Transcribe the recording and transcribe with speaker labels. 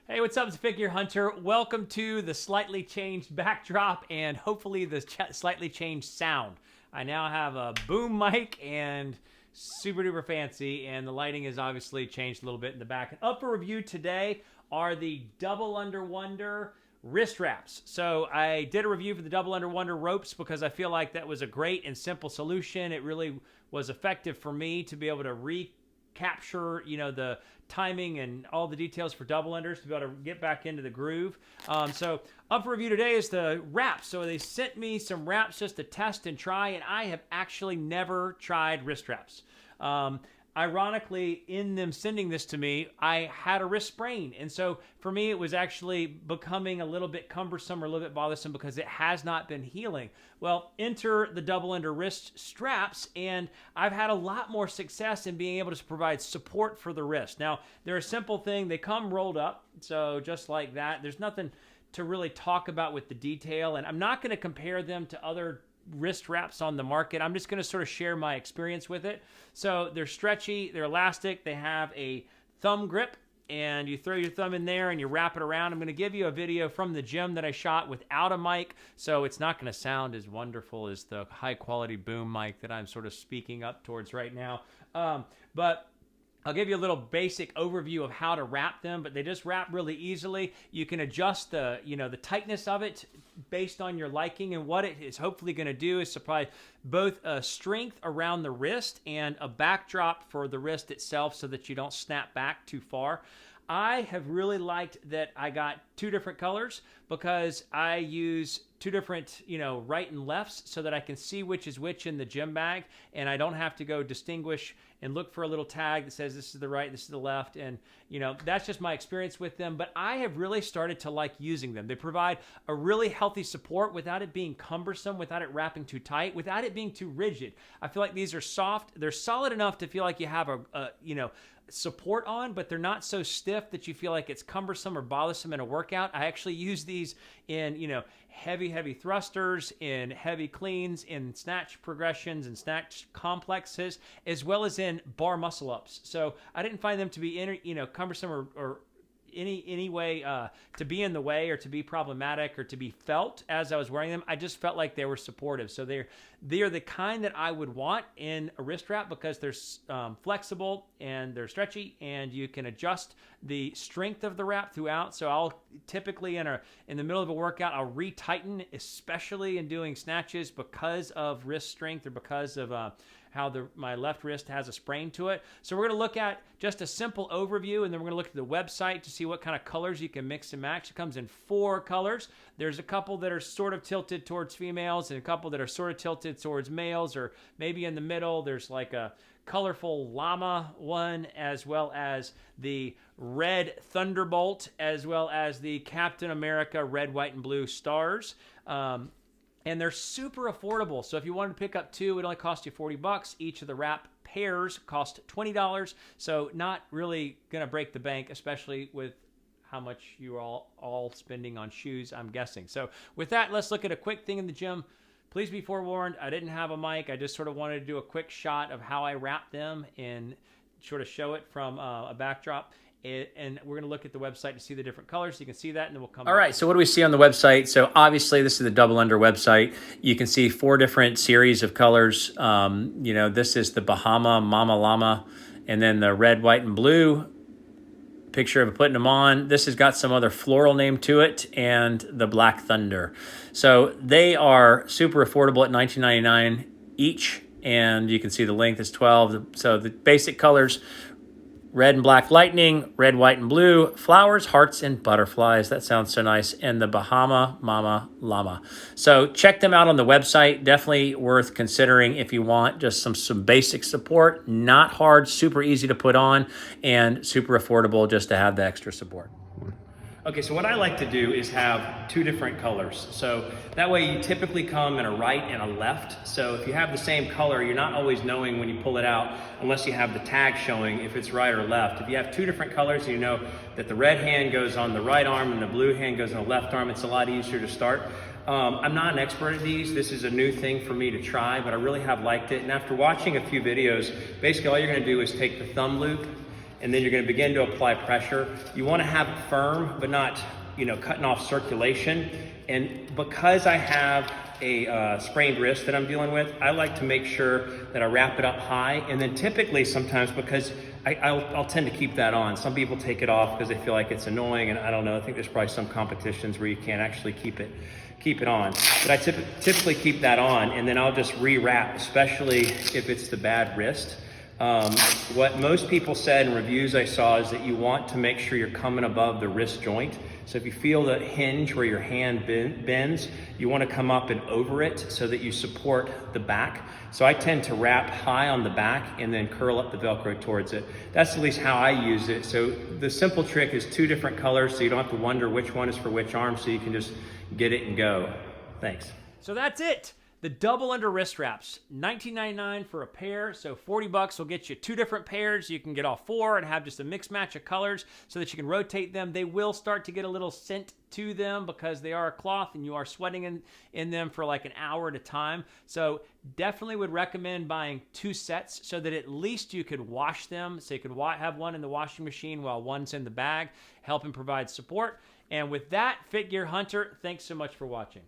Speaker 1: Hey, what's up? It's Figure Hunter. Welcome to the slightly changed backdrop and hopefully the slightly changed sound. I now have a boom mic and super duper fancy, and the lighting has obviously changed a little bit in the back. And up for review today are the Double Under Wonder wrist wraps. So I did a review for the Double Under Wonder ropes because I feel like that was a great and simple solution. It really was effective for me to be able to recapture, the timing and all the details for double unders to be able to get back into the groove. So up for review today is the wraps. So they sent me some wraps just to test and try, and I have actually never tried wrist wraps. Ironically, in them sending this to me, I had a wrist sprain. And so for me, it was actually becoming a little bit cumbersome or a little bit bothersome because it has not been healing. Well, enter the double under wrist straps, and I've had a lot more success in being able to provide support for the wrist. Now, they're a simple thing. They come rolled up, so just like that. There's nothing to really talk about with the detail, and I'm not going to compare them to other wrist wraps on the market. I'm just going to sort of share my experience with it. So they're stretchy, they're elastic, they have a thumb grip, and you throw your thumb in there and you wrap it around. I'm going to give you a video from the gym that I shot without a mic, so it's not going to sound as wonderful as the high quality boom mic that I'm sort of speaking up towards right now. But I'll give you a little basic overview of how to wrap them, but they just wrap really easily. You can adjust the tightness of it based on your liking, and what it is hopefully going to do is supply both a strength around the wrist and a backdrop for the wrist itself so that you don't snap back too far. I have really liked that I got two different colors because I use two different, right and lefts so that I can see which is which in the gym bag, and I don't have to go distinguish and look for a little tag that says this is the right, this is the left, and that's just my experience with them. But I have really started to like using them. They provide a really healthy support without it being cumbersome, without it wrapping too tight, without it being too rigid. I feel like these are soft. They're solid enough to feel like you have a support on, but they're not so stiff that you feel like it's cumbersome or bothersome in a workout. I actually use these in, heavy thrusters, in heavy cleans, in snatch progressions and snatch complexes, as well as in bar muscle ups. So I didn't find them to be, cumbersome or any way to be in the way or to be problematic or to be felt as I was wearing them. I just felt like they were supportive. So they're the kind that I would want in a wrist wrap because they're flexible and they're stretchy, and you can adjust the strength of the wrap throughout. So I'll typically in the middle of a workout, I'll retighten, especially in doing snatches because of wrist strength or because of how my left wrist has a sprain to it. So we're going to look at just a simple overview, and then we're going to look at the website to see what kind of colors you can mix and match. It comes in 4 colors. There's a couple that are sort of tilted towards females and a couple that are sort of tilted towards males, or maybe in the middle. There's like a colorful llama one, as well as the red thunderbolt, as well as the Captain America red, white, and blue stars. And they're super affordable. So if you wanted to pick up 2, it only cost you $40. Each of the wrap pairs cost $20. So not really going to break the bank, especially with how much you are all spending on shoes, I'm guessing. So with that, let's look at a quick thing in the gym. Please be forewarned, I didn't have a mic. I just sort of wanted to do a quick shot of how I wrap them and sort of show it from a backdrop. And we're going to look at the website to see the different colors. So you can see that, and then we'll come. All right, so what do we see on the website? So obviously, this is the Double Under website. You can see 4 different series of colors. This is the Bahama Mama Llama, and then the red, white, and blue. Picture of putting them on. This has got some other floral name to it, and the Black Thunder. So they are super affordable at $19.99 each, and you can see the length is 12. So the basic colors: red and black lightning, red, white, and blue, flowers, hearts, and butterflies. That sounds so nice. And the Bahama Mama Llama. So check them out on the website. Definitely worth considering if you want just some basic support. Not hard, super easy to put on, and super affordable just to have the extra support. Okay, so what I like to do is have 2 different colors. So that way you typically come in a right and a left. So if you have the same color, you're not always knowing when you pull it out unless you have the tag showing if it's right or left. If you have 2 different colors, you know that the red hand goes on the right arm and the blue hand goes on the left arm. It's a lot easier to start. I'm not an expert at these. This is a new thing for me to try, but I really have liked it. And after watching a few videos, basically all you're gonna do is take the thumb loop and then you're going to begin to apply pressure. You want to have it firm, but not, cutting off circulation. And because I have a sprained wrist that I'm dealing with, I like to make sure that I wrap it up high. And then typically sometimes, because I'll tend to keep that on. Some people take it off because they feel like it's annoying, and I don't know, I think there's probably some competitions where you can't actually keep it on. But I typically keep that on, and then I'll just rewrap, especially if it's the bad wrist. What most people said in reviews I saw is that you want to make sure you're coming above the wrist joint. So if you feel the hinge where your hand bends, you want to come up and over it so that you support the back. So I tend to wrap high on the back and then curl up the Velcro towards it. That's at least how I use it. So the simple trick is 2 different colors, so you don't have to wonder which one is for which arm, so you can just get it and go. Thanks. So that's it. The double under wrist wraps, $19.99 for a pair, so $40 will get you 2 different pairs. You can get all 4 and have just a mix match of colors so that you can rotate them. They will start to get a little scent to them because they are a cloth and you are sweating in them for like an hour at a time. So definitely would recommend buying 2 sets so that at least you could wash them. So you could have one in the washing machine while one's in the bag, helping provide support. And with that, Fit Gear Hunter, thanks so much for watching.